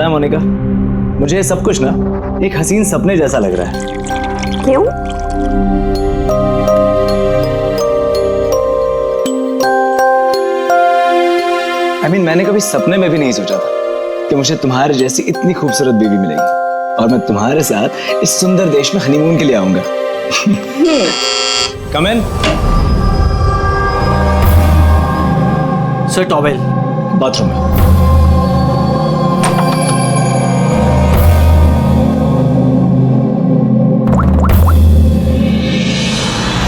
पता है मोनिका, मुझे ये सब कुछ ना एक हसीन सपने जैसा लग रहा है। क्यों? मैंने कभी सपने में भी नहीं सोचा था कि मुझे तुम्हारे जैसी इतनी खूबसूरत बीवी मिलेगी और मैं तुम्हारे साथ इस सुंदर देश में हनीमून के लिए आऊंगा। कम इन। सर टॉवेल बाथरूम में।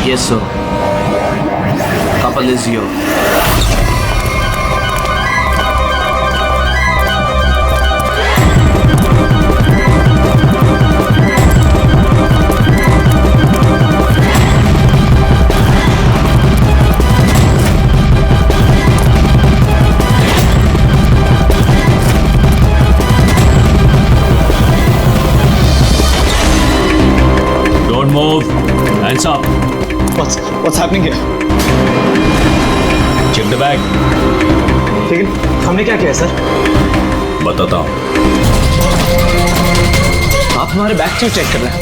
Yes sir, couple is here. Move. Hands up. What's happening here? Check the bag. लेकिन हमने क्या किया सर? बताता हूँ। आप हमारे बैग क्यों चेक कर रहे हैं?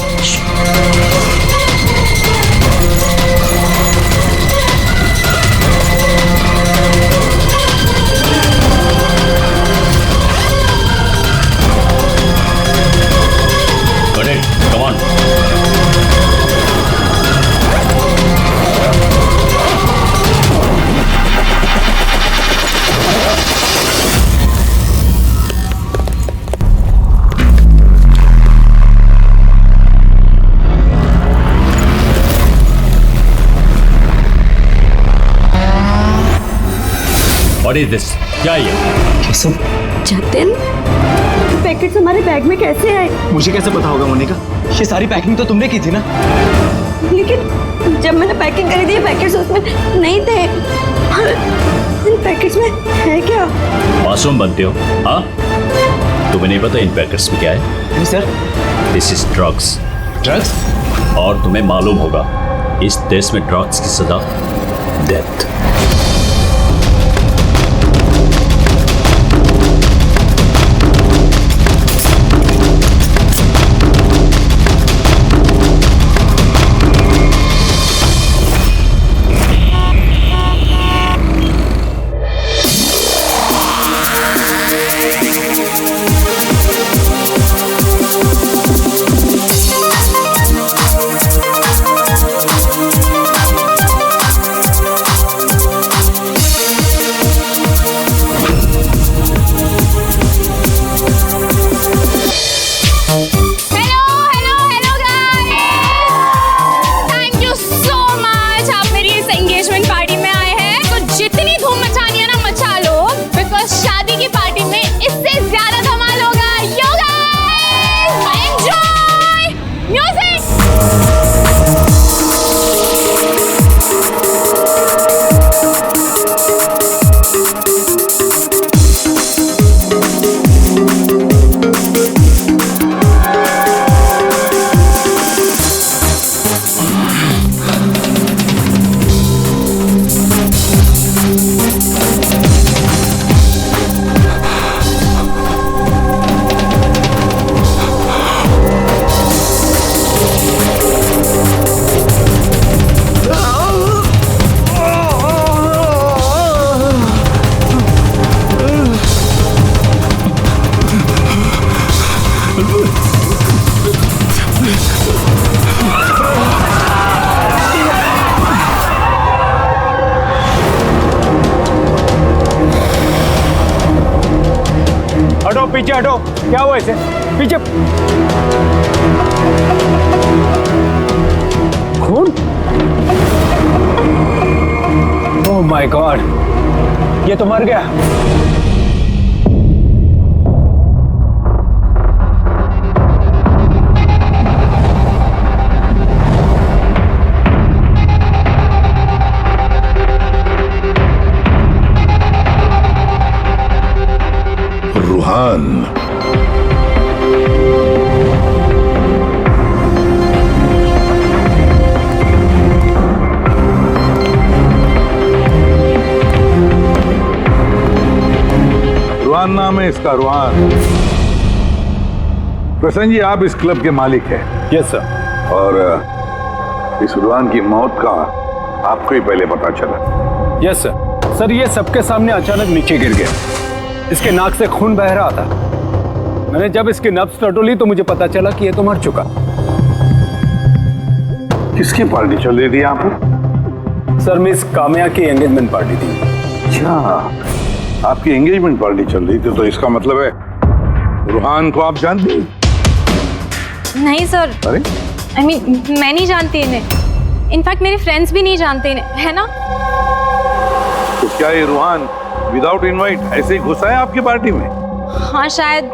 Got it. Come on. What is this? क्या ये? ये सब जतिन, पैकेट्स हमारे बैग में कैसे आए? मुझे कैसे पता होगा मोनिका? ये सारी पैकिंग तो तुमने की थी ना? लेकिन जब मैंने पैकिंग करी थी ये पैकेट्स उसमें नहीं थे। इन पैकेट्स में है क्या? मासूम बनते हो, हाँ? तुम्हें नहीं पता इन पैकेट्स में क्या है? नहीं sir. This is drugs. Drugs? और तुम्हें मालूम होगा इस देश में ड्रग्स की सजा डेथ। हटो पीछे हटो। क्या हुआ इसे? पीछे। खून? ओह माय गॉड, ये तो मर गया। रूहान, रूहान नाम है इसका, रूहान। प्रसन्न जी, आप इस क्लब के मालिक हैं। Yes sir. और इस रुहान की मौत का आपको ही पहले पता चला? Yes sir. सर ये सबके सामने अचानक नीचे गिर गया। इसके नाक से खून बह रहा था। मैंने जब इसकी नब्ज टटोली तो मुझे पता चला कि ये तो मर चुका। किसकी पार्टी चल रही थी आप? सर मिस काम्या की एंगेजमेंट पार्टी थी। अच्छा, आपकी एंगेजमेंट पार्टी चल रही थी, तो इसका मतलब है रुहान को आप जानते हैं? नहीं सर। अरे I mean, मैं नहीं जानती इन्हें। इनफैक्ट मेरे फ्रेंड्स भी नहीं जानते इन्हें, है ना? तो क्या ये रुहान विदाउट इनवाइट ऐसे ही घुसा है आपकी पार्टी में? हाँ शायद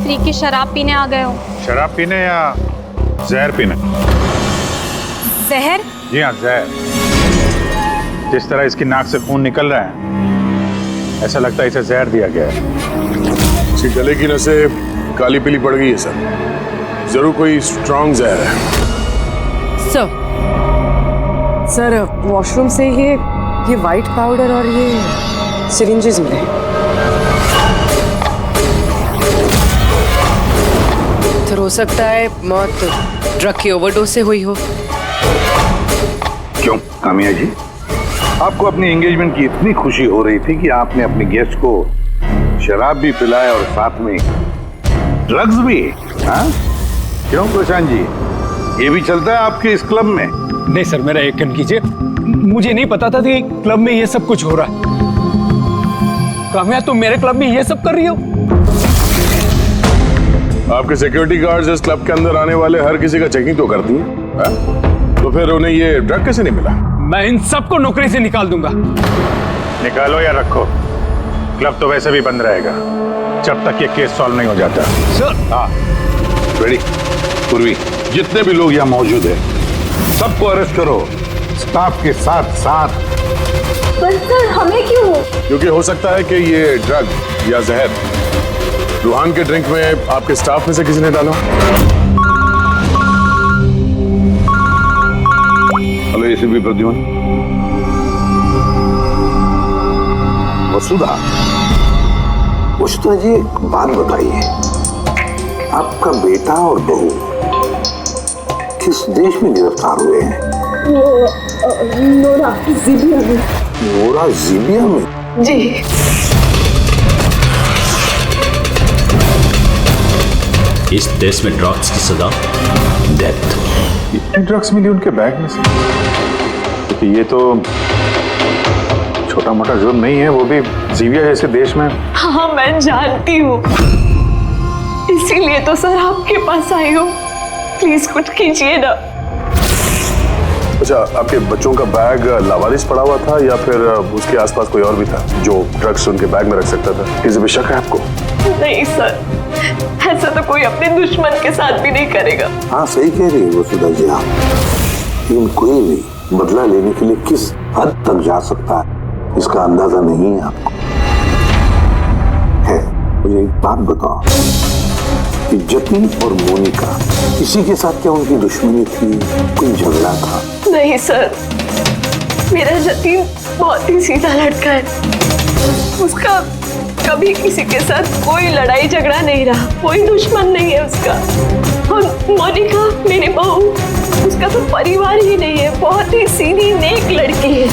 फ्री की शराब पीने आ गए हो। शराब पीने या जहर पीने? जहर? जी हाँ, जहर। जिस तरह इसकी नाक से खून निकल रहा है, ऐसा लगता है इसे जहर दिया गया है। इसके गले की नसें काली पीली पड़ गई है सर। जरूर कोई स्ट्रॉन्ग जहर है। सर वॉशरूम से ये वाइट पाउडर और ये सिरिंजेस मिले। तो हो सकता है मौत ड्रग की ओवरडोज से हुई हो। क्यों कामिया जी, आपको अपनी एंगेजमेंट की इतनी खुशी हो रही थी कि आपने अपने गेस्ट को शराब भी पिलाया और साथ में ड्रग्स भी? हाँ? क्यों प्रशांत जी, ये भी चलता है आपके इस क्लब में? नहीं सर, मेरा यकीन कीजिए, मुझे नहीं पता था कि क्लब में ये सब कुछ हो रहा है। काम्या तुम मेरे क्लब में ये सब कर रही हो? आपके सिक्योरिटी गार्ड्स इस क्लब के अंदर आने वाले हर किसी का चेकिंग तो करती हैं। तो फिर उन्हें ये ड्रग कैसे नहीं मिला? मैं इन सबको नौकरी से निकाल दूंगा। निकालो या रखो, क्लब तो वैसे भी बंद रहेगा जब तक ये केस सॉल्व नहीं हो जाता। सर। हाँ रेडी? पूर्वी, जितने भी लोग यहाँ मौजूद हैं, सबको अरेस्ट करो, स्टाफ के साथ साथ। पर सर हमें क्यों? क्योंकि हो सकता है कि ये ड्रग या जहर रुहान के ड्रिंक में आपके स्टाफ में से किसी ने डाला। Hello ACP Pradyuman. वसुधा जी, बात बताइए, आपका बेटा और बहू किस देश में गिरफ्तार हुए हैं? नोरा जीबिया में। नोरा जीबिया में? जी। इस देश में ड्रग्स की सजा डेथ। इतने ड्रग्स मिली उनके बैग में से? क्योंकि ये तो छोटा मोटा जुर्म नहीं है, वो भी जीविया जैसे देश में। हाँ मैं जानती हूँ, इसीलिए तो सर आपके पास आई हूँ। प्लीज कुछ कीजिए ना। अच्छा, आपके बच्चों का बैग लावारिस पड़ा हुआ था या फिर उसके आसपास कोई और भी था जो ड्रग्स उनके बैग में रख सकता था? किसी भी शक है आपको? नहीं सर, ऐसा तो कोई अपने दुश्मन के साथ भी नहीं करेगा। हाँ सही कह रही है वसुधा जी आप, लेकिन कोई भी बदला लेने के लिए किस हद तक जा सकता है इसका अंदाजा नहीं है आपको। है, मुझे एक बात बताओ कि जतिन और मोनिका, किसी के साथ क्या उनकी दुश्मनी थी, कोई झगड़ा था? नहीं सर, मेरा जतिन बहुत ही सीधा लड़का है। उसका कभी किसी के साथ कोई लड़ाई झगड़ा नहीं रहा, कोई दुश्मन नहीं है उसका। और मोनिका मेरी बहू, उसका तो परिवार ही नहीं है, बहुत ही सीधी नेक लड़की है,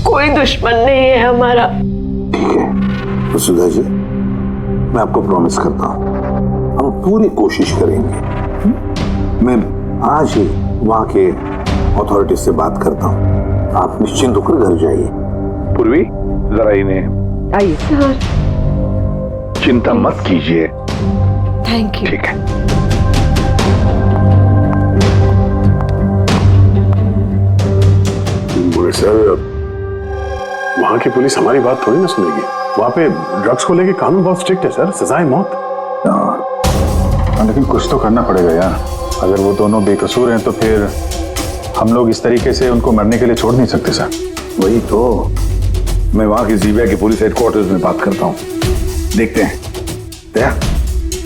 कोई दुश्मन नहीं है हमारा। ठीक है वसुधा जी, मैं आपको प्रॉमिस करता हूँ हम पूरी कोशिश करेंगे। मैं आज ही वहाँ के अथॉरिटी से बात करता हूँ, आप निश्चिंत होकर घर जाइए। पूर्वी जरा इन्हें आइए सर। चिंता मत कीजिए। Thank you. ठीक है। बुरे सर, वहां की पुलिस हमारी बात थोड़ी ना सुनेगी। वहां पे ड्रग्स को लेके कानून बहुत स्ट्रिक्ट है सर, सजा है मौत। लेकिन कुछ तो करना पड़ेगा यार। अगर वो दोनों बेकसूर हैं तो फिर हम लोग इस तरीके से उनको मरने के लिए छोड़ नहीं सकते सर। वही तो, मैं वहां की जीबिया के पुलिस हेडक्वार्टर्स में बात करता हूँ, देखते हैं। दया,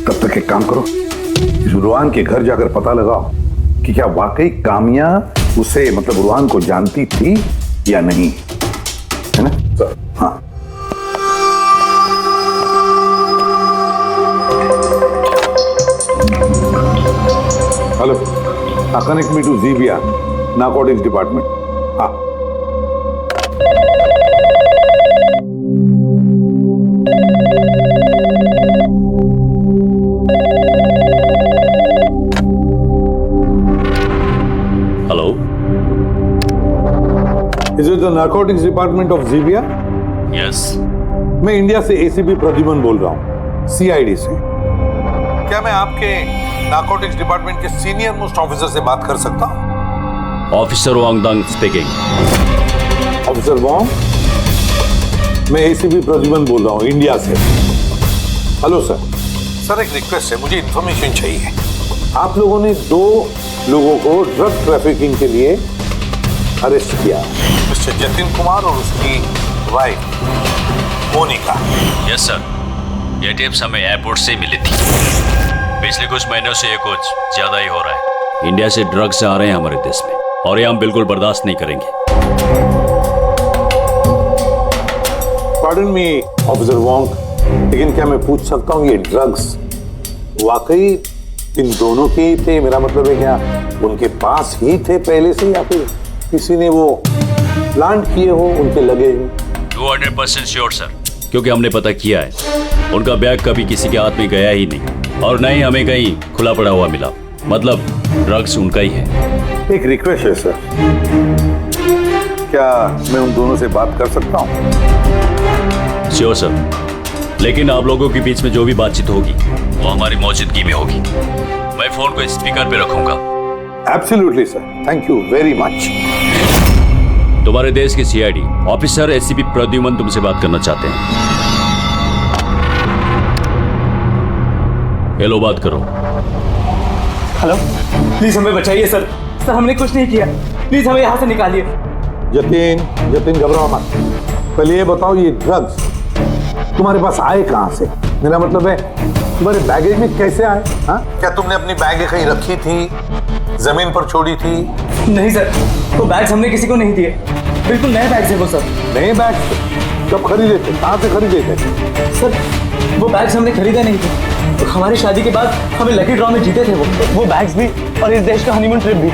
तब तक एक काम करो, इस रुहान के घर जाकर पता लगाओ कि क्या वाकई कामिया उसे मतलब रुहान को जानती थी या नहीं, है ना सर? हाँ। Connect me to Gibia narcotics department. हाँ hello, is it the narcotics department of Gibia? Yes. मैं इंडिया से एसीपी प्रद्युमन बोल रहा हूँ, सीआईडी से। क्या मैं आपके नारकोटिक्स डिपार्टमेंट के सीनियर मोस्ट ऑफिसर से बात कर सकता हूँ? Officer Wangdang speaking. Officer Wong, मैं एसीपी प्रद्युमन बोल रहा हूँ इंडिया से। Hello sir. सर एक रिक्वेस्ट है, मुझे इंफॉर्मेशन चाहिए। आप लोगों ने 2 लोगों को ड्रग ट्रैफिकिंग के लिए अरेस्ट किया, मिस्टर जतिन कुमार और उसकी वाइफ मोनिका। यस सर, ये टिप्स हमें एयरपोर्ट से मिली थी। पिछले कुछ महीनों से ये कुछ ज्यादा ही हो रहा है। इंडिया से ड्रग्स आ रहे हैं हमारे देश में और ये हम बिल्कुल बर्दाश्त नहीं करेंगे। पार्डन मी ऑफिसर वॉन्ग, लेकिन क्या मैं पूछ सकता हूँ ये ड्रग्स वाकई इन दोनों के ही थे? मेरा मतलब है क्या उनके पास ही थे पहले से, या फिर किसी ने वो प्लांट किए हो उनके लगे? 200% श्योर सर, क्योंकि हमने पता किया है उनका बैग कभी किसी के हाथ में गया ही नहीं और न ही हमें कहीं खुला पड़ा हुआ मिला। मतलब ड्रग्स उनका ही है। एक रिक्वेस्ट है सर, क्या मैं उन दोनों से बात कर सकता हूँ? श्योर सर, लेकिन आप लोगों के बीच में जो भी बातचीत होगी वो हमारी मौजूदगी में होगी। मैं फोन को स्पीकर पे रखूंगा। Absolutely sir, thank you very much. तुम्हारे देश के सीआईडी ऑफिसर एसीपी प्रद्युमन तुमसे बात करना चाहते हैं। हेलो, बात करो। हेलो, प्लीज हमें बचाइए सर। सर हमने कुछ नहीं किया, प्लीज हमें यहाँ से निकालिए। जतिन घबराओ मत। पहले ये बताओ ये ड्रग्स तुम्हारे पास आए कहाँ से? मेरा मतलब है तुम्हारे बैगेज में कैसे आए? हाँ, क्या तुमने अपनी बैग कहीं रखी थी, जमीन पर छोड़ी थी? नहीं सर, वो बैग्स हमने किसी को नहीं दिए। बिल्कुल नए बैग्स है वो सर। नए बैग कब खरीदे थे, कहाँ से खरीदे थे? सर वो बैग्स हमने खरीदे नहीं थे, तो हमारी शादी के बाद हमें लकी ड्रॉ में जीते थे वो बैग्स भी और इस देश का हनीमून ट्रिप भी।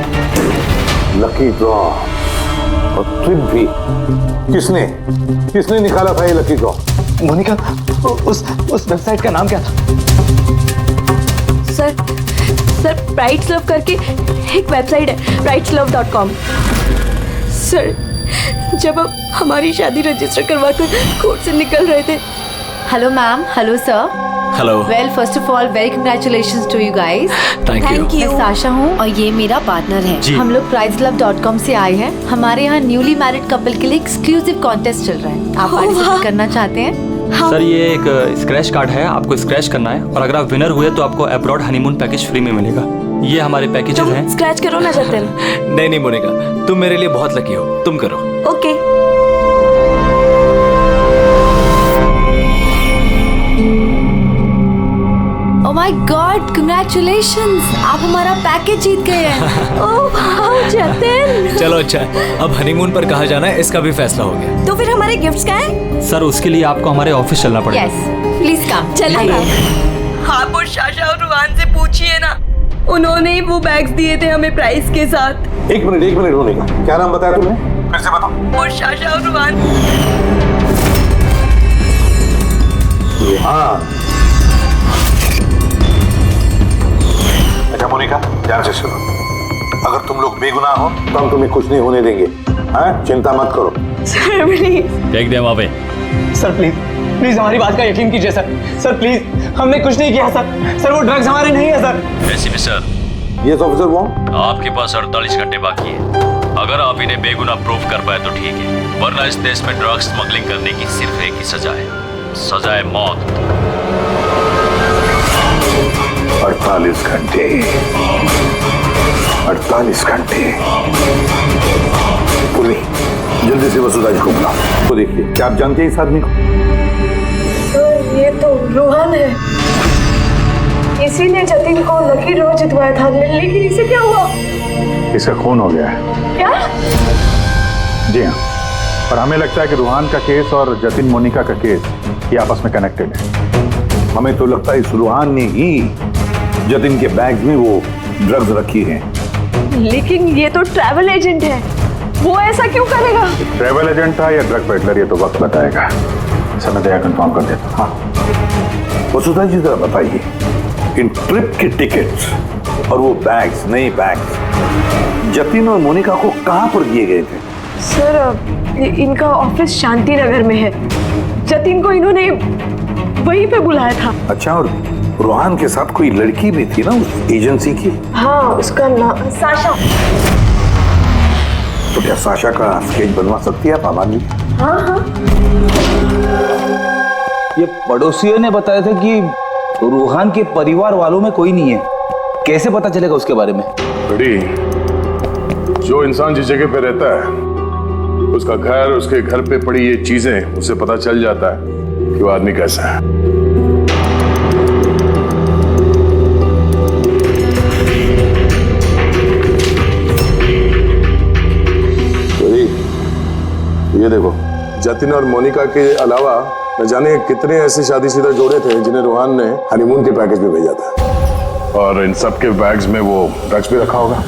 लकी ड्रॉ और ट्रिप भी? किसने निकाला था ये लकी ड्रॉ? मोनिका, उस वेबसाइट का नाम क्या था? सर ब्राइट्स लव करके एक वेबसाइट है, brightslove.com। सर जब हम हमारी शादी रजिस्टर करवा कर कोर्ट से निकल रहे थे। Hello ma'am, hello sir. Hello. Well first of all very congratulations to you guys. Thank you. मैं साशा हूँ और ये मेरा पार्टनर है। हम लोग brightslove.com से आए हैं। हमारे यहाँ न्यूली मैरिड कपल के लिए एक्सक्लूसिव कॉन्टेस्ट चल रहा है। आप पार्टिसिपेट करना चाहते हैं? सर ये एक स्क्रैच कार्ड है, आपको स्क्रैच करना है और अगर आप विनर हुए तो आपको अब्रॉड हनीमून पैकेज फ्री में मिलेगा। ये हमारे पैकेजेस हैं। स्क्रैच करो ना जतिन। नहीं मोनिका, तुम मेरे लिए बहुत लकी हो, तुम करो। Okay. Oh my God, congratulations, आप हमारा पैकेज जीत गए हैं। Oh wow Jatin. चलो अच्छा, अब हनीमून पर कहाँ जाना है इसका भी फैसला हो गया। तो फिर हमारे गिफ्ट्स क्या हैं? सर उसके लिए आपको हमारे ऑफिस चलना पड़ेगा। Yes please come. चलिए। आप और शाशा और रुहान से पूछिए ना, उन्होंने ही वो बैग्स दिए थे हमें प्राइस के साथ। एक मिनट मोनिका, क्या नाम बताया तुमने? फिर से बताओ। और शाशा और रुहान। हाँ। अच्छा मोनिका, ध्यान से सुनो, अगर तुम लोग बेगुनाह हो तो हम तुम्हें कुछ नहीं होने देंगे। हाँ, चिंता मत करो। Sir please. देख दे वहाँ पे। सर प्लीज हमारी बात का यकीन कीजिए सर प्लीज, हमने कुछ नहीं किया सर वो ड्रग्स हमारे नहीं है sir. ACP sir. Yes officer Wong. आपके पास 48 घंटे बाकी है। अगर आप इन्हें बेगुनाह प्रूव कर पाए तो ठीक है, वरना इस देश में ड्रग्स स्मगलिंग करने की सिर्फ एक ही सजा है, सजा है मौत। 48 घंटे। 48 घंटे। पूरी जल्दी से वसुधा जी को बुलाओ। तो देखिए, क्या आप जानते हैं इस आदमी को? सर ये तो रोहन है, इसी ने जतिन को लकी ड्रॉ जितवाया था, लेकिन इसे क्या हुआ? इसका खून हो गया है। क्या? जी हाँ, और हमें लगता है कि रूहान का केस और जतिन मोनिका का केस ये आपस में कनेक्टेड है। हमें तो लगता है इस रूहान ने ही जतिन के बैग में वो ड्रग्स रखी हैं। लेकिन ये तो ट्रैवल एजेंट है, वो ऐसा क्यों करेगा? ट्रैवल एजेंट था या ड्रग पेडलर, ये तो वक्त बताएगा। समय दया कंफर्म कर देता। हाँ वसुधा जी जरा बताइए, इन ट्रिप के टिकट्स और वो बैग्स, नए बैग्स जतिन और मोनिका को कहां पर दिए गए थे? सर इनका ऑफिस शांति नगर में है। जतिन को इन्होंने वहीं पे बुलाया था। अच्छा, और रोहान के साथ कोई लड़की भी थी ना उस एजेंसी की? हाँ, उसका नाम साशा। तो क्या साशा का स्केच बनवा सकती है आप आमान जी? हाँ हाँ। ये पड़ोसियों ने बताया था कि रूहान के परिवार वालों में कोई नहीं है, कैसे पता चलेगा उसके बारे में? बड़ी, जो इंसान जिस जगह पे रहता है उसका घर, उसके घर पे पड़ी ये चीजें, उससे पता चल जाता है कि वो आदमी कैसा है। बड़ी, ये देखो, जतिन और मोनिका के अलावा न जाने कितने ऐसे शादीशुदा जोड़े थे जिन्हें रोहान ने हनीमून के पैकेज में भेजा था, और इन सब के बैग्स में वो ड्रग्स भी रखा होगा।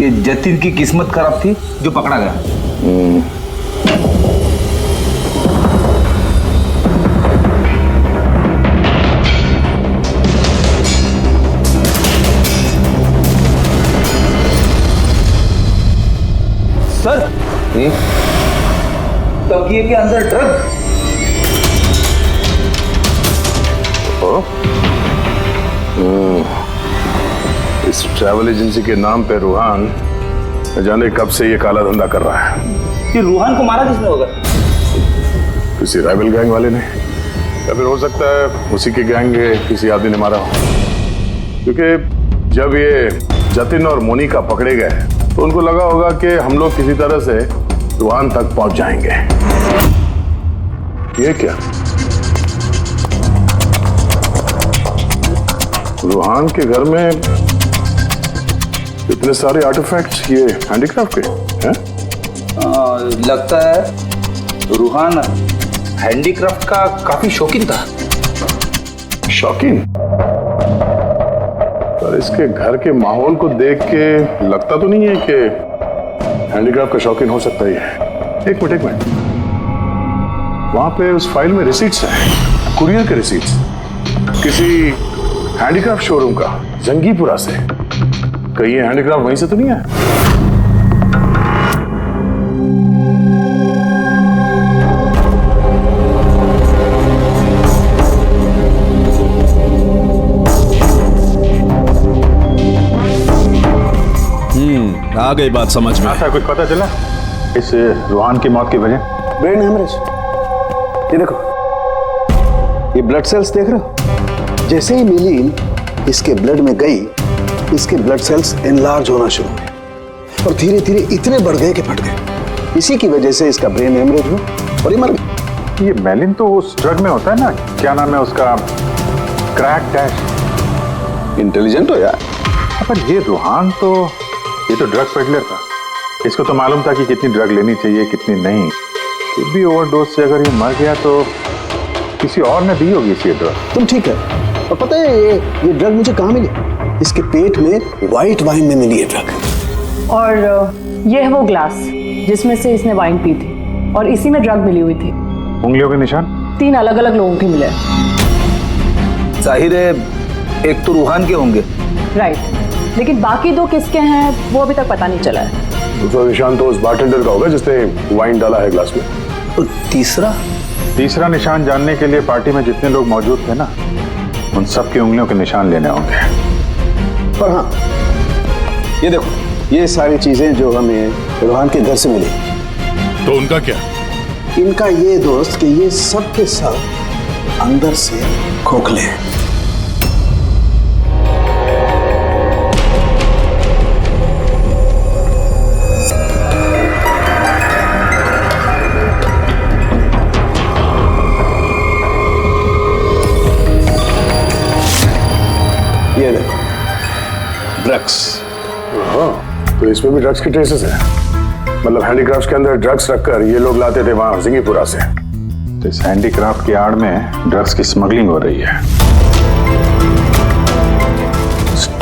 ये जतिन की किस्मत खराब थी जो पकड़ा गया। सर, तकिए के अंदर ड्रग। इस ट्रैवल एजेंसी के नाम पे रूहान न जाने कब से ये काला धंधा कर रहा है। ये रूहान को मारा किसने होगा? किसी राइवल गैंग वाले ने, या फिर हो सकता है उसी के गैंग के किसी आदमी ने मारा हो। क्योंकि जब ये जतिन और मोनिका पकड़े गए तो उनको लगा होगा कि हम लोग किसी तरह से रूहान तक पहुंच जाएंगे। ये क्या? रूहान के घर में इतने सारे आर्टिफैक्ट्स, ये हैंडीक्राफ्ट के हैं? लगता है रूहान हैंडीक्राफ्ट का काफी शौकीन था। शौकीन? पर इसके घर के माहौल को देख के लगता तो नहीं है कि हैंडीक्राफ्ट का शौकीन हो सकता है। एक मिनट, वहां पे उस फाइल में रिसीट्स हैं, कुरियर के रिसीट्स, किसी हैंडीक्राफ्ट शोरूम का, जंगीपुरा से। कहीं ये हैंडीक्राफ्ट वहीं से तो नहीं है? आ गई बात समझ में। ऐसा कुछ पता चला इस रूहान की मौत की वजह? Brain haemorrhage. ये देखो, ये ब्लड सेल्स देख रहे हो? जैसे ही मिलीन इसके ब्लड में गई, इसके ब्लड सेल्स एनलार्ज होना शुरू हुए और धीरे धीरे इतने बढ़ गए कि फट गए। इसी की वजह से इसका ब्रेन हेमरेज हुआ और ये मर गई। ये मेलिन तो उस ड्रग में होता है ना, क्या नाम है उसका, क्रैक डैश। इंटेलिजेंट हो यार। पर ये रूहान तो, ये तो ड्रग पेडलर था, इसको तो मालूम था कि कितनी ड्रग लेनी चाहिए कितनी नहीं। फिर भी ओवरडोज से अगर ये मर गया तो किसी और ने दी होगी इसी ड्रग। तुम ठीक है। और पता है ये ड्रग मुझे कहाँ मिली? इसके पेट में व्हाइट वाइन में मिली है ड्रग। और ये है वो ग्लास जिसमें से इसने वाइन पी थी और इसी में ड्रग मिली हुई थी। उंगलियों के निशान 3 अलग अलग लोगों के मिले। जाहिर है एक तो रूहान के होंगे। राइट, लेकिन बाकी 2 किसके हैं वो अभी तक पता नहीं चला है। दूसरा निशान तो उस बारटेंडर का होगा जिसने वाइन डाला है ग्लास में। और तीसरा निशान जानने के लिए पार्टी में जितने लोग मौजूद थे ना, उन सब की उंगलियों के निशान लेने होंगे। पर हाँ, ये देखो, ये सारी चीजें जो हमें रूहान के घर से मिली, तो उनका क्या? इनका ये दोस्त कि ये सब के सब अंदर से खोखले हैं। ये देखो, ड्रग्स। हाँ, तो इसमें भी ड्रग्स के ट्रेसेस हैं। मतलब हैंडीक्राफ्ट के अंदर ड्रग्स रखकर ये लोग लाते थे वहां जिंगीपुरा से। तो इस हैंडीक्राफ्ट की आड़ में ड्रग्स की स्मगलिंग हो रही है।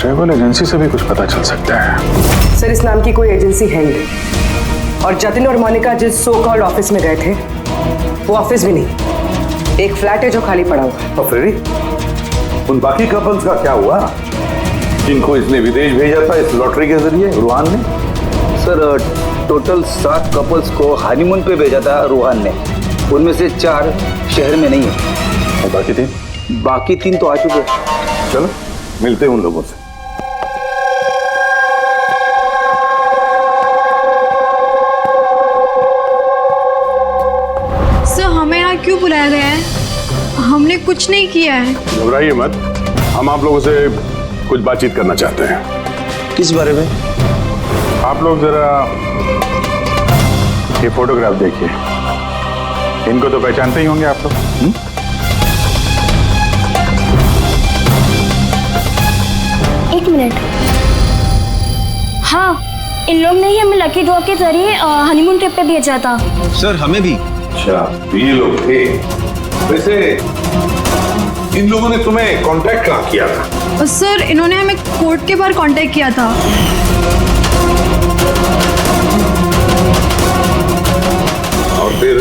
ट्रैवल एजेंसी से भी कुछ पता चल सकता है। सर, इस नाम की कोई एजेंसी है ही, और जतिन और मोनिका जिस सो कॉल्ड ऑफिस में गए थे वो ऑफिस भी नहीं, एक फ्लैट है जो खाली पड़ा हुआ है। और फ्रेडी, उन बाकी कपल्स का क्या हुआ जिनको इसने विदेश भेजा था इस लॉटरी के जरिए रूहान ने? सर, टोटल 7 कपल्स को हनीमून पे भेजा था रूहान ने। उनमें से 4 शहर में नहीं है। और बाकी 3? बाकी 3 तो आ चुके हैं। चलो मिलते हैं उन लोगों से। सर, हमें यहाँ क्यों बुलाया गया है? हमने कुछ नहीं किया है। घबराइए मत, हम आप लोगों से कुछ बातचीत करना चाहते हैं। किस बारे में? आप लोग जरा ये फोटोग्राफ देखिए, इनको तो पहचानते ही होंगे आप लोग। एक मिनट। हाँ, इन लोग ने ही हमें लकी ड्रॉ के जरिए हनीमून ट्रिप पे भेजा था। सर, हमें भी। अच्छा, तो ये लोग थे। वैसे इन लोगों ने तुम्हें कांटेक्ट कहाँ किया था? सर, इन्होंने हमें कोर्ट के बाहर कांटेक्ट किया था। और फिर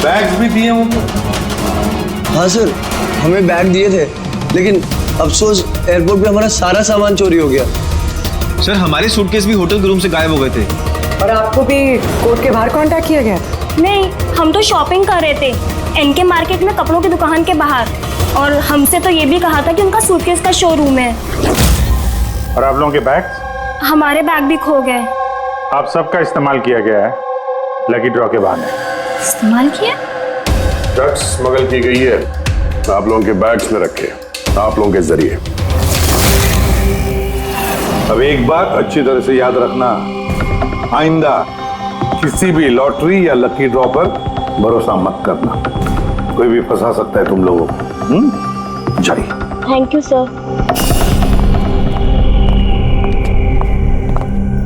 बैग्स भी दिए उनको? हाँ सर, हमें बैग दिए थे, लेकिन अफसोस एयरपोर्ट पे हमारा सारा सामान चोरी हो गया। सर, हमारे सूटकेस भी होटल के रूम से गायब हो गए थे। और आपको भी कोर्ट के बाहर कांटेक्ट किया गया था? नहीं, हम तो शॉपिंग कर रहे थे एनके मार्केट में कपड़ों की दुकान के बाहर, और हमसे तो ये भी कहा था कि उनका सूटकेस का शोरूम है। और आप लोगों के बैग? हमारे बैग भी खो गए। आप सबका इस्तेमाल किया गया है लकी ड्रॉ के बहाने। इस्तेमाल किया? ड्रग्स स्मगल की गई है आप लोगों के बैग्स में रखे, आप लोगों के जरिए। अब एक बात अच्छी तरह से याद रखना, आइंदा किसी भी लॉटरी या लकी ड्रॉ पर भरोसा मत करना, कोई भी फंसा सकता है तुम लोगों को। जाइए। Thank you sir.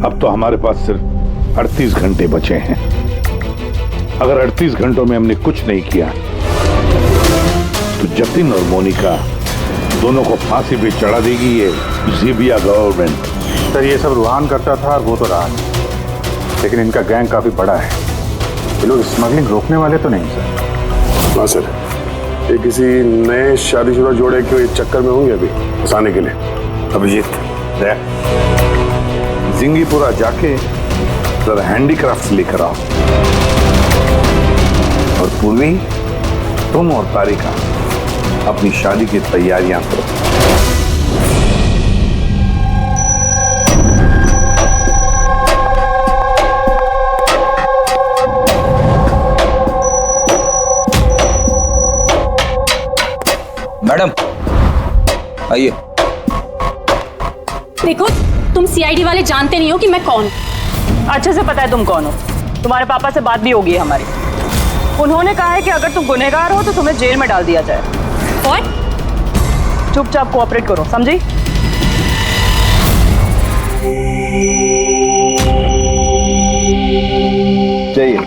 अब तो हमारे पास सिर्फ 38 घंटे बचे हैं। अगर 38 घंटों में हमने कुछ नहीं किया तो जतिन और मोनिका दोनों को फांसी पे चढ़ा देगी ये ज़ीबिया गवर्नमेंट। सर, ये सब रूहान करता था और वो तो रहा, लेकिन इनका गैंग काफी बड़ा है। ये लोग स्मगलिंग रोकने वाले तो नहीं सर? हाँ सर, ये किसी नए शादीशुदा जोड़े के चक्कर में होंगे अभी फंसाने के लिए। अभिजीत, जिंगीपुरा जाके जरा हैंडीक्राफ्ट लेकर आओ, और पूर्वी, तुम और तारिका अपनी शादी की तैयारियां करो। मैडम, आइए। देखो, तुम सीआईडी वाले जानते नहीं हो कि मैं कौन। अच्छे से पता है तुम कौन हो। तुम्हारे पापा से बात भी होगी हमारी। उन्होंने कहा है कि अगर तुम गुनहगार हो तो तुम्हें जेल में डाल दिया जाए। What? चुपचाप कोऑपरेट करो, समझी? जाइए।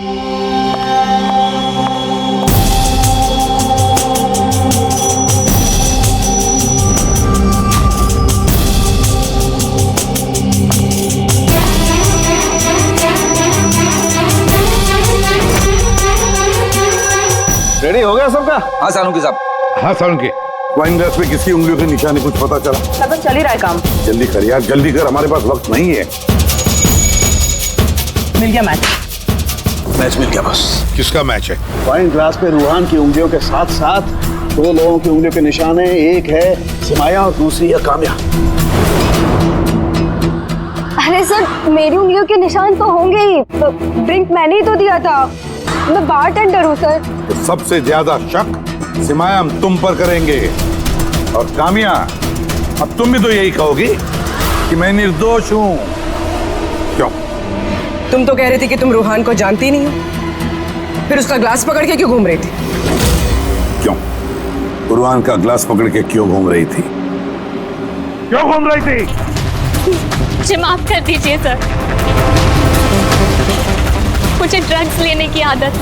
रेडी हो गया सबका? हाँ सानू साहब। हाँ सालुंके, वाइन ग्लास पे किसकी उंगलियों के निशाने कुछ पता चला? लगभग चल ही रहा है काम। जल्दी कर यार, जल्दी कर, हमारे पास वक्त नहीं है। मिल गया मैच। मैच मिल गया बस। किसका मैच है? वाइन ग्लास पे रूहान की उंगलियों के साथ साथ 2 लोगों की उंगलियों के निशान है। एक है सिमाया और दूसरी है काम्या। अरे सर, मेरी उंगलियों के निशान तो होंगे ही। ड्रिंक मैंने ही तो दिया था, मैं बारटेंडर हूँ सर। तो सबसे ज्यादा शक सिमाया हम तुम पर करेंगे, और कामिया अब तुम भी तो यही कहोगी कि मैं निर्दोष हूं। क्यों? तुम तो कह रही थी कि तुम रूहान को जानती नहीं हो, फिर उसका ग्लास पकड़ के क्यों घूम रही थी? क्यों? रूहान का ग्लास पकड़ के क्यों घूम रही थी? क्यों घूम रही थी? मुझे माफ कर दीजिए सर, मुझे ड्रग्स लेने की आदत।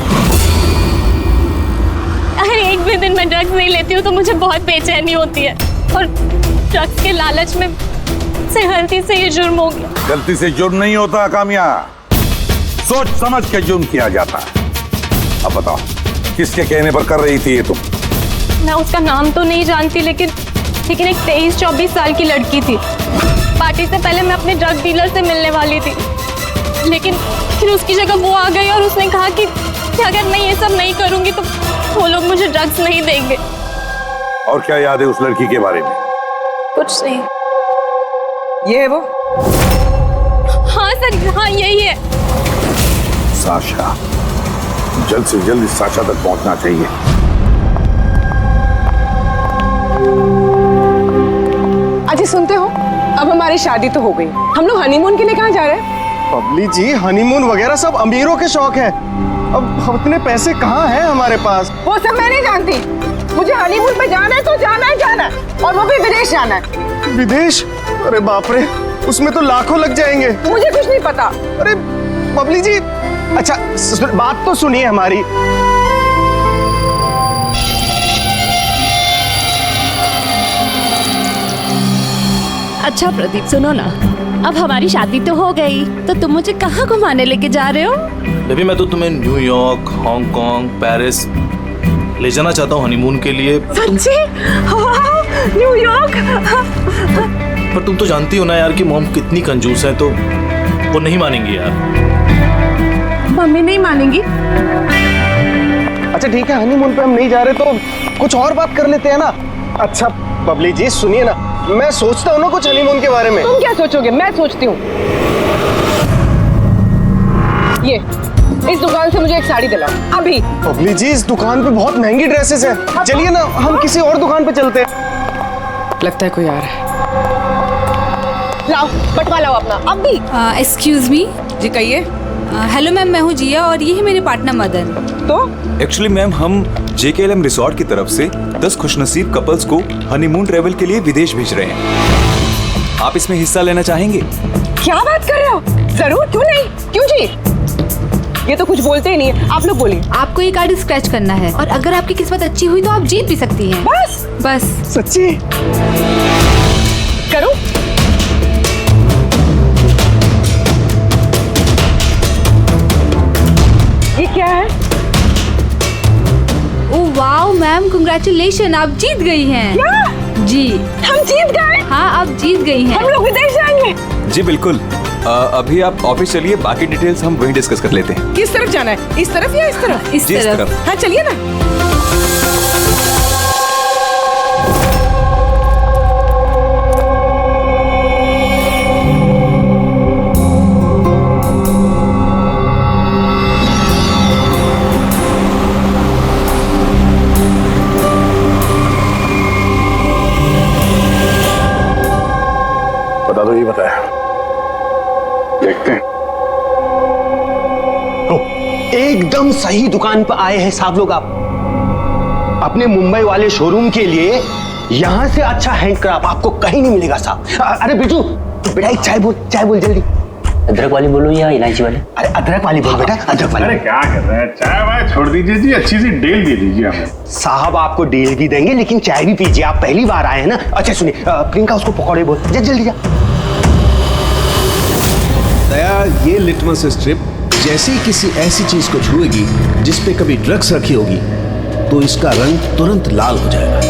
अगर एक भी दिन मैं ड्रग्स नहीं लेती हूँ तो मुझे बहुत बेचैनी होती है, और ड्रग्स के लालच में से गलती से ये जुर्म हो गया। गलती से जुर्म नहीं होता कामिया, सोच समझ के जुर्म किया जाता है। अब बताओ किसके कहने पर कर रही थी ये तुम? मैं उसका नाम तो नहीं जानती, लेकिन एक 23-24 साल की लड़की थी। पार्टी से पहले मैं अपने ड्रग डीलर से मिलने वाली थी, लेकिन फिर उसकी जगह वो आ गई और उसने कहा कि अगर मैं ये सब नहीं करूंगी तो वो लोग मुझे ड्रग्स नहीं देंगे। और क्या याद है उस लड़की के बारे में? कुछ नहीं। ये है वो? हाँ सर, हाँ यही है। साशा, जल्द से जल्द इस साशा तक पहुंचना चाहिए। अजी सुनते हो, अब हमारी शादी तो हो गई, हम लोग हनीमून के लिए कहाँ जा रहे हैं? बबली जी, हनीमून वगैरह सब अमीरों के शौक है। अब उतने पैसे कहाँ हैं हमारे पास? वो सब मैं नहीं जानती, मुझे हनीमून पे जाना है तो जाना है, और वो भी विदेश जाना है। विदेश? अरे बाप रे, उसमें तो लाखों लग जाएंगे। मुझे कुछ नहीं पता। अरे बबली जी, अच्छा बात तो सुनिए हमारी। अच्छा प्रदीप, सुनो ना, अब हमारी शादी तो हो गई, तो तुम मुझे कहाँ घुमाने लेके जा रहे हो? बेबी, मैं तो तुम्हें न्यूयॉर्क, हांगकांग, पेरिस ले जाना चाहता हूँ हनीमून के लिए। सच्ची? वाह, न्यूयॉर्क! पर तुम तो जानती हो ना यार कि मॉम कितनी कंजूस है, तो वो नहीं मानेंगी यार। मम्मी नहीं मानेंगी? अच्छा ठीक है, हनीमून पे हम नहीं जा रहे तो कुछ और बात कर लेते हैं ना। अच्छा बबली जी सुनिए ना, मैं सोचता हूँ ना कुछ हनीमून के बारे में। तुम क्या सोचोगे? मैं सोचती हूँ। ये इस दुकान से मुझे एक साड़ी दिलाओ अभी। बबली जी, इस दुकान पे बहुत महंगी ड्रेसेस हैं। चलिए ना, हम किसी और दुकान पे चलते हैं। लगता है कोई आ रहा है। लाओ बटवा लाओ अपना अभी। Excuse me. जी कहिए। हेलो मैम, मैं हूँ जिया और ये है मेरे पार्टनर मदन। तो एक्चुअली मैम, हम JKLM रिसोर्ट की तरफ से 10 खुशनसीब कपल्स को हनीमून ट्रेवल के लिए विदेश भेज रहे हैं। आप इसमें हिस्सा लेना चाहेंगे? क्या बात कर रहे हो? जरूर, क्यों नहीं, क्यों जी? ये तो कुछ बोलते ही नहीं है, आप लोग बोलिए। आपको ये कार्ड स्क्रैच करना है और अगर आपकी किस्मत अच्छी हुई तो आप जीत भी सकती हैं। बस। सच्ची? करो। ये क्या है? ओह वाओ मैम, कांग्रेचुलेशन, आप जीत गई हैं। क्या? जी, हम जीत गए? हाँ, आप जीत गई हैं। हम लोग विदेश जाएंगे? जी बिल्कुल। अभी आप ऑफिस चलिए, बाकी डिटेल्स हम वहीं डिस्कस कर लेते हैं। किस तरफ जाना है? इस तरफ या इस तरफ? इस तरफ। हाँ चलिए ना। बता दो, ये बताया। देखते हैं। एकदम सही दुकान पर आए हैं साहब लोग। आप अपने मुंबई वाले शोरूम के लिए यहाँ से अच्छा हैंडक्राफ्ट आपको कहीं नहीं मिलेगा साहब। अरे बिजू, बेटा एक चाय बोल जल्दी। अदरक वाली बोलो या इलायची वाली? अरे अदरक वाली बोल बेटा, अदरक वाली। अरे क्या कर रहे हैं, चाय वाय छोड़ दीजिए जी, अच्छी सी डील दे दीजिए हमें। साहब आपको डील भी देंगे, लेकिन चाय भी पीजिए, आप पहली बार आए हैं ना। अच्छा सुनिए, प्रियंका उसको पकौड़े बोल, जल्दी जा। दया, ये लिटमस स्ट्रिप जैसे ही किसी ऐसी चीज को छुएगी जिस पे कभी ड्रग्स रखी होगी तो इसका रंग तुरंत लाल हो जाएगा।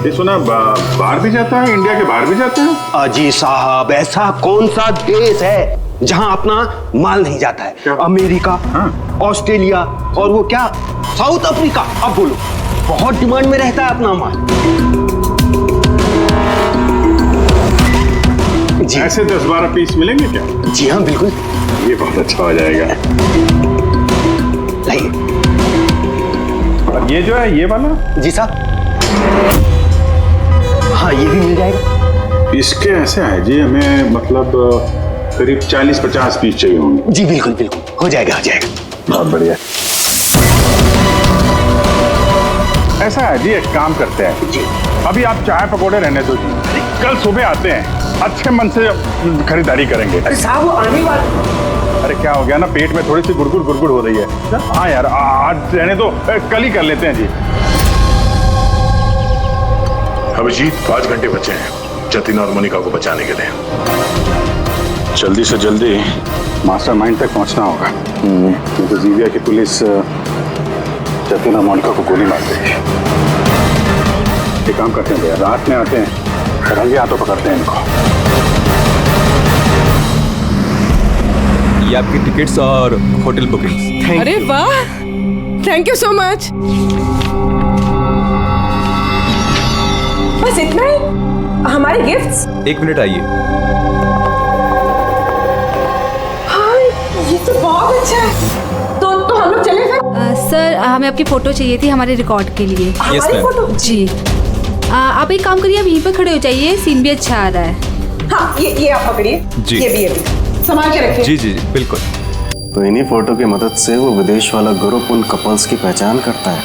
ये सुना बाहर भी जाता है, इंडिया के बाहर भी जाते हैं? अजी साहब, ऐसा कौन सा देश है जहां अपना माल नहीं जाता है? अमेरिका, ऑस्ट्रेलिया और वो क्या, साउथ अफ्रीका। अब बोलो, बहुत डिमांड में रहता है अपना माल। जी ऐसे 10-12 पीस मिलेंगे क्या? जी हाँ बिल्कुल। ये बहुत अच्छा हो जाएगा। लाइए। और ये जो है, ये वाला? जी साहब। हाँ ये भी मिल जाएगा। इसके ऐसे है जी, हमें मतलब करीब 40-50 पीस चाहिए होंगे। जी बिल्कुल बिल्कुल, हो जाएगा हो जाएगा। बहुत बढ़िया। ऐसा है जी, एक काम करते हैं जी, अभी आप चाय पकौड़े रहने दो जी, कल सुबह आते हैं, अच्छे मन से खरीदारी करेंगे। अरे साहब वो आने वाले। अरे क्या हो गया ना, पेट में थोड़ी सी गुड़गुड़ हो रही है। हाँ यार, आज रहने दो, कल ही कर लेते हैं जी। अभिजीत 5 घंटे बचे हैं जतिन और मोनिका को बचाने के लिए। जल्दी से जल्दी मास्टरमाइंड तक पहुंचना होगा, क्योंकि जीविया की पुलिस जतिन और मोनिका को गोली मार देगी। एक काम करते हैं भैया, रात में आते हैं, रंगे हाथों पकड़ते हैं इनको। ये आपकी टिकट्स और होटल बुकिंग्स। अरे वाह, थैंक यू सो मच। बस इतना ही? हमारे गिफ्ट्स? 1 मिनट आइए। हाँ, ये तो बहुत अच्छा है। तो हम लोग चले फिर? सर हमें आपकी फोटो चाहिए थी हमारे रिकॉर्ड के लिए। हमारी फोटो? जी। आप एक काम करिए, आप यहीं पर खड़े हो जाइए, सीन भी अच्छा आ रहा है। हाँ, ये आप पकड़िए। जी। ये भी संभाल के रखिए। जी जी जी बिल्कुल। तो इन्हीं फोटो की मदद से वो विदेश वाला ग्रुप उन कपल्स की पहचान करता है।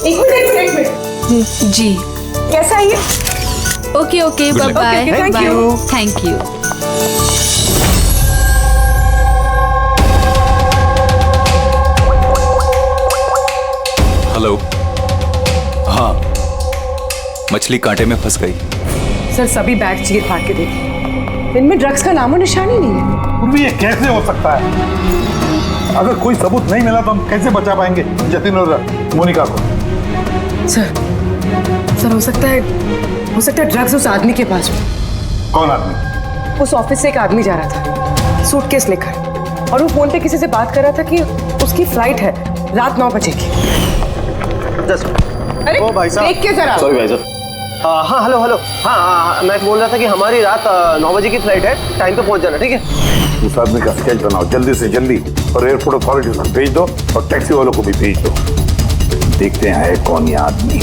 एक मिनट। जी। कैसा है ये? Okay okay, Good luck. Bye Okay, thank bye. you. Thank you. Hello. हाँ, मछली कांटे में फंस गई। सर सभी बैग चीर फाड़ के देखिए, इनमें ड्रग्स का नामो निशान ही नहीं है। ये कैसे हो सकता है? अगर कोई सबूत नहीं मिला तो हम कैसे बचा पाएंगे जतिन और मोनिका को? सर हो सकता है ड्रग्स उस आदमी के पास हो। कौन आदमी? उस ऑफिस से एक आदमी जा रहा था सूटकेस लेकर, और वो फोन पे किसी से बात कर रहा था कि उसकी फ्लाइट है रात 9 बजे की। अरे ओ भाई साहब, देख के जरा। सॉरी भाई साहब। हाँ हेलो। हाँ, मैं बोल रहा था कि हमारी रात 9 बजे की फ्लाइट है, टाइम पे पहुंच जाना, ठीक है? उस आदमी का स्केच बनाओ जल्दी से जल्दी, और एयरपोर्ट अथॉरिटी में भेज दो, और टैक्सी वालों को भी भेज दो। देखते हैं है कौन ये आदमी।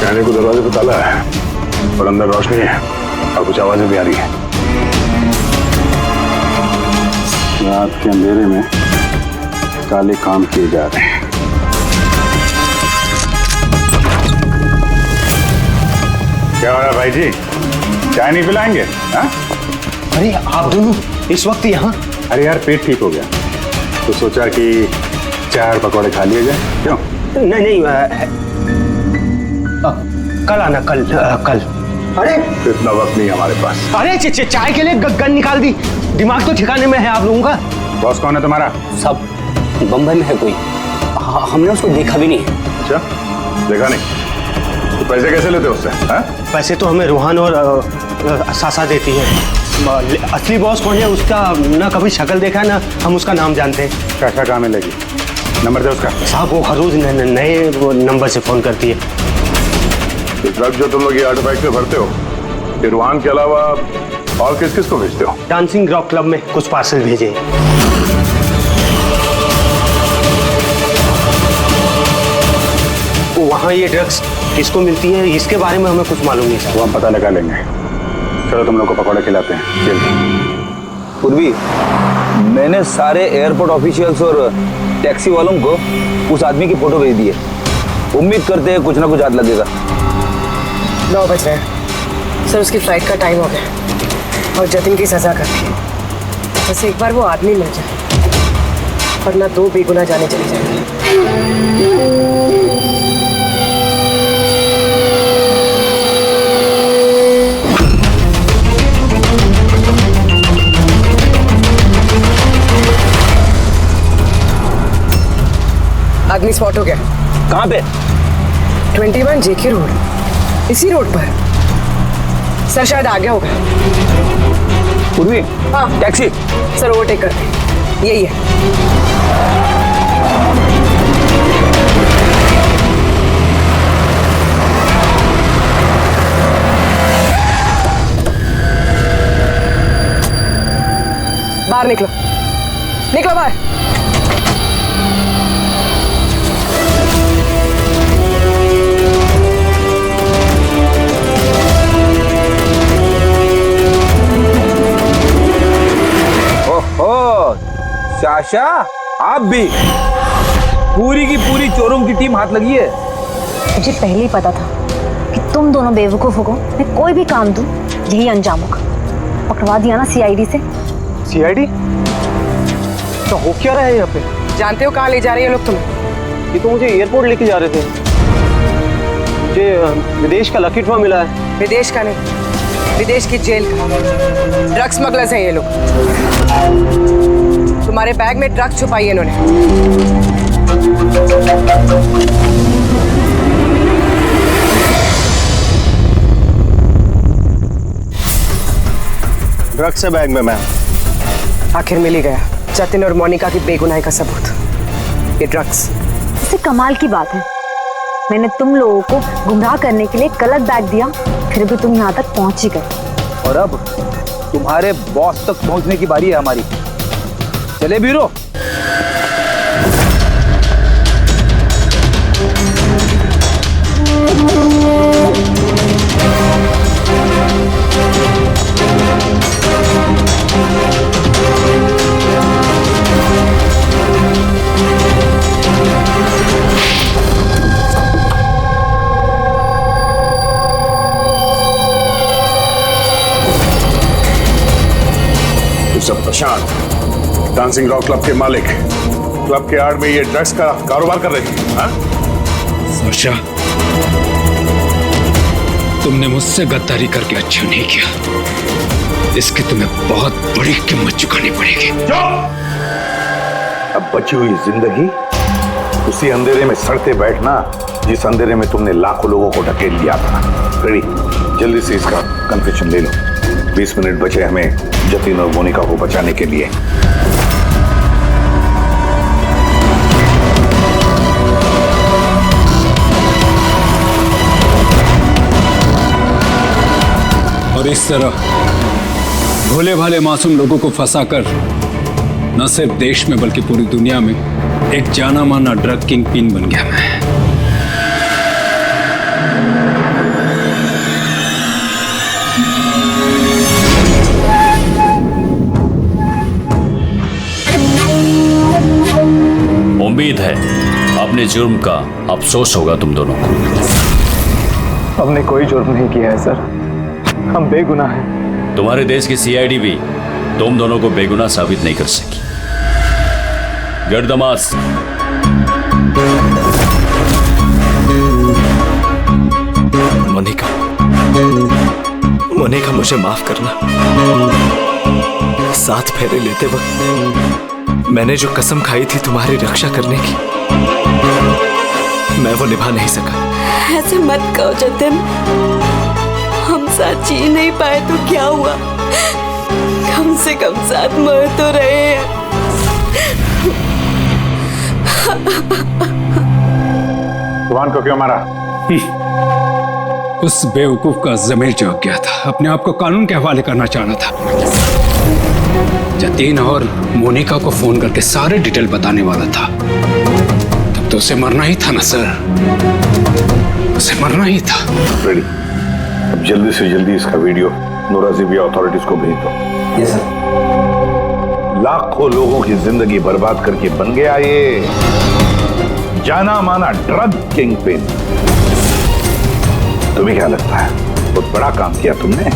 कहने को दरवाजे पे ताला है, और अंदर रोशनी है, और कुछ आवाजें भी आ रही है। रात के अंधेरे में काले काम किए जा रहे हैं। क्या हो रहा है भाई जी, चाय नहीं पिलाएंगे? हाँ? अरे आप दोनों इस वक्त यहाँ? अरे यार, पेट ठीक हो गया तो सोचा कि चाय और पकौड़े खा लिए जाए। क्यों? नहीं, कल आना, कल। अरे इतना वक्त नहीं हमारे पास। अरे चाय के लिए गन निकाल दी, दिमाग तो ठिकाने में है आप लोगों का। बॉस कौन है तुम्हारा? सब बम्बई में है कोई, हमने उसको देखा भी नहीं। अच्छा, देखा नहीं तो पैसे कैसे लेते उससे? पैसे तो हमें रूहान और सासा देती है। असली बॉस कौन है उसका ना कभी शक्ल देखा है ना हम उसका नाम जानते हैं। क्या काम मिलेगी? नंबर दे उसका। साहब वो हर रोज नए नंबर से फोन करती है। ड्रग जो तुम लोग ये आर्टिफैक्ट में भरते हो, रूहान के अलावा और किस किस को भेजते हो? डांसिंग रॉक क्लब में कुछ पार्सल भेजे। वहाँ ये ड्रग्स किसको मिलती है इसके बारे में हमें कुछ मालूम नहीं सर। वो हम पता लगा लेंगे। चलो तुम लोग को पकौड़े खिलाते हैं जल्दी। पूर्वी, मैंने सारे एयरपोर्ट ऑफिशियल्स और टैक्सी वालों को उस आदमी की फोटो भेज दी है। उम्मीद करते हैं कुछ ना कुछ हाथ लगेगा। 9 बज रहे हैं सर, उसकी फ्लाइट का टाइम हो गया और जतिन की सजा कर दी। बस एक बार वो आदमी मिल जाए, वरना 2 बेगुनाह जाने चली जाएंगी। आदमी स्पॉट हो गया। कहाँ पे? 21 जेके रोड, इसी रोड पर। सर शायद आ गया होगा। पूर्वी, हाँ टैक्सी। सर ओवरटेक करते, यही है। बाहर निकलो, निकलो बाहर। ओ साशा, आप भी पूरी की पूरी चोरों की टीम हाथ लगी है। मुझे पहले ही पता था कि तुम दोनों बेवकूफों को मैं कोई भी काम दूं यही अंजाम होगा। पकड़वा दिया ना सीआईडी से। सीआईडी? तो हो क्या रहा है यहाँ पे? जानते हो कहाँ ले जा रहे हैं लोग तुम्हें? ये तो मुझे एयरपोर्ट लेके जा रहे थे। मुझे विदेश का लकी ड्रॉ मिला है। विदेश का नहीं, विदेश की जेल का। ड्रग्स स्मगलर्स हैं ये लोग। तुम्हारे बैग में ड्रग्स छुपाई है इन्होंने। ड्रग्स है बैग में मैम। आखिर मिल ही गया जतिन और मोनिका की बेगुनाही का सबूत, ये ड्रग्स। इससे कमाल की बात है, मैंने तुम लोगों को गुमराह करने के लिए गलत बैग दिया, फिर भी तुम यहाँ तक पहुंच ही गए। और अब तुम्हारे बॉस तक पहुंचने की बारी है हमारी। चले बीरो। सब प्रशांत, डांसिंग रॉक क्लब के मालिक, क्लब के आड़ में ये ड्रग्स का कारोबार कर रहे थे। हाँ? साशा, तुमने मुझसे गद्दारी करके अच्छा नहीं किया। इसकी तुम्हें बहुत बड़ी कीमत चुकानी पड़ेगी। अब बची हुई जिंदगी उसी अंधेरे में सड़ते बैठना जिस अंधेरे में तुमने लाखों लोगों को ढकेल लिया था। रेडी, जल्दी से इसका कन्फेशन ले लो। 20 मिनट बचे हमें जतिन और मोनिका को बचाने के लिए। और इस तरह भोले भाले मासूम लोगों को फंसाकर न सिर्फ देश में बल्कि पूरी दुनिया में एक जाना माना ड्रग किंग पिन बन गया मैं। उम्मीद है अपने जुर्म का अफसोस होगा तुम दोनों को। हमने कोई जुर्म नहीं किया है सर, हम बेगुनाह हैं। तुम्हारे देश की सीआईडी भी तुम दोनों को बेगुनाह साबित नहीं कर सकी। गर्दमास, मोनिका, मोनिका मुझे माफ करना। 7 फेरे लेते वक्त मैंने जो कसम खाई थी तुम्हारी रक्षा करने की, मैं वो निभा नहीं सका। ऐसे मत कहो जतिन, हम साथ जी नहीं पाए तो क्या हुआ, कम से कम साथ मर तो रहे हैं। रुहान को क्यों मारा? उस बेवकूफ का ज़मीर जाग गया था, अपने आप को कानून के हवाले करना चाहना था। जतीन और मोनिका को फोन करके सारे डिटेल बताने वाला था। तब तो उसे मरना ही था ना सर, उसे मरना ही था। रेडी, अब जल्दी से जल्दी इसका वीडियो नोराजिबिया अथॉरिटीज को भेज दो। Yes sir. लाखों लोगों की जिंदगी बर्बाद करके बन गया ये जाना माना ड्रग किंग पिन। तुम्हें क्या लगता है बहुत बड़ा काम किया तुमने?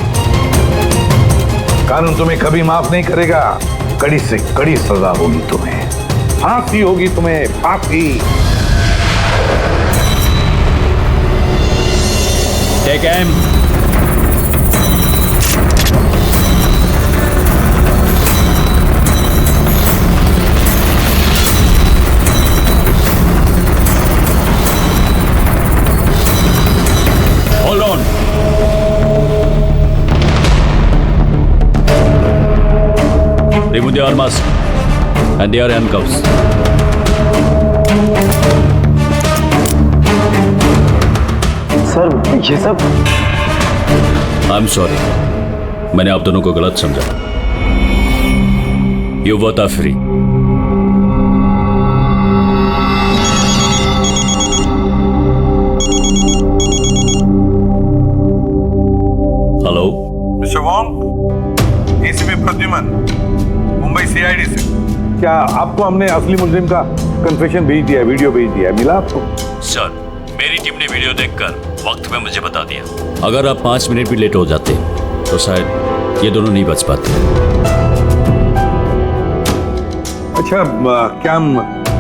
कानून तुम्हें कभी माफ नहीं करेगा, कड़ी से कड़ी सजा होगी तुम्हें, फांसी होगी तुम्हें, फांसी। Take M. Hold on. Remove the arms and their handcuffs. Sir ये सब I'm sorry. मैंने आप दोनों को गलत समझा। You both are free. Hello mister Wong, ACP Pradyuman, Mumbai CID क्या आपको हमने असली मुजरिम का कन्फेशन भेज दिया, वीडियो भेज दिया, मिला आपको? सर, मेरी टीम ने वीडियो देखकर वक्त में मुझे बता दिया। अगर आप 5 मिनट भी लेट हो जाते तो शायद ये दोनों नहीं बच पाते। अच्छा, क्या हम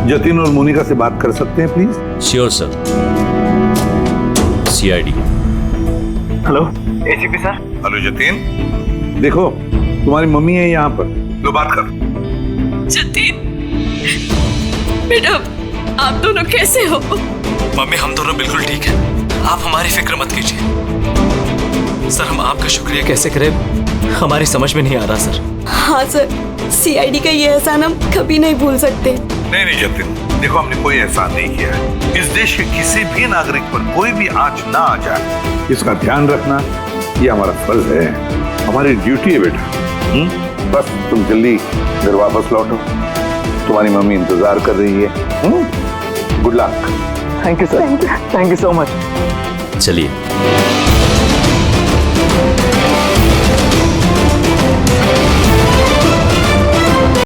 जतिन और मोनिका से बात कर सकते हैं please? Sure sir. CID। Hello ACP sir. Hello Jatin, देखो तुम्हारी मम्मी है यहाँ पर, लो बात कर। जतिन बेटा, आप दोनों कैसे हो? मम्मी, हम दोनों बिल्कुल ठीक हैं। आप हमारी फिक्र मत कीजिए। सर, हम आपका शुक्रिया कैसे करें हमारी समझ में नहीं आ रहा सर। हाँ सर, CID का ये एहसान हम कभी नहीं भूल सकते। नहीं जतिन, देखो हमने कोई एहसान नहीं किया है। इस देश के किसी भी नागरिक पर कोई भी आंच ना आ जाए, इसका ध्यान रखना ये हमारा फर्ज है, हमारी ड्यूटी है बेटा। बस तुम जल्दी घर वापस लौटो, तुम्हारी मम्मी इंतजार कर रही है। Good luck. Thank you sir, thank you so much. चलिए।